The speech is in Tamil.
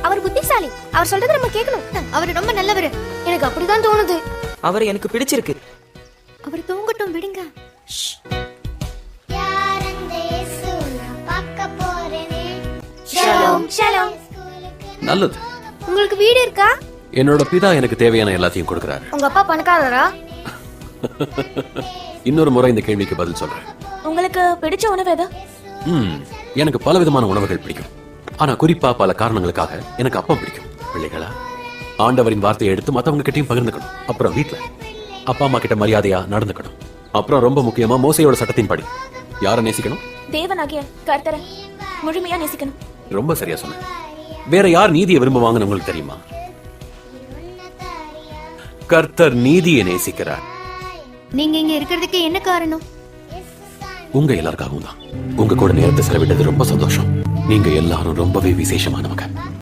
அவர் புத்திசாலி. அவர் சொல்றதை நம்ம கேட்கணும். அவர் ரொம்ப நல்லவர். எனக்கு அப்படிதான் தோணுது. அவர் எனக்கு பிடிச்சிருக்கு. அவர் தூங்கட்டும், விடுங்க. ஷலோம். ஷலோம். நல்லது. உங்களுக்கு வீடு இருக்கா? என்னோட பிதா எனக்கு தேவையான எல்லாத்தையும் கொடுக்கறாரு. உங்க அப்பா பணக்காரரா? இன்னொரு முறை இந்த கேள்விக்கு பதில் சொல்றேன். உங்களுக்கு பிடிச்ச உணவு எது? எனக்கு பல விதமான உணவுகள் பிடிக்கும். ஆனா குறிப்பா பல காரணங்களுக்காக எனக்கு அப்பம் பிடிக்கும். பிள்ளைகளா, ஆண்டவரின் வார்த்தையை எடுத்து மத்தவங்க கிட்டயும் பகிர்ந்துக்கணும். அப்புறம் வீட்டுல அப்பா அம்மா கிட்ட மரியாதையா நடந்துக்கணும். அப்புறம் ரொம்ப முக்கியமா மோசையோட சட்டத்தின் படி யாரை நேசிக்கணும்? தேவனாகிய கர்த்தரை முழுமையா நேசிக்கணும். ரொம்ப சரியா சொன்ன. வேற யார் நீதியை விரும்புவாங்கன்னு உங்களுக்கு தெரியுமா? கர்த்தர் நீதியை நேசிக்கிறார். நீங்க இங்க இருக்கிறதுக்கு என்ன காரணம்? உங்க எல்லாருக்காகவும் தான். உங்க கூட நேரத்தை செலவிட்டது ரொம்ப சந்தோஷம். நீங்க எல்லாரும் ரொம்பவே விசேஷமானவங்க.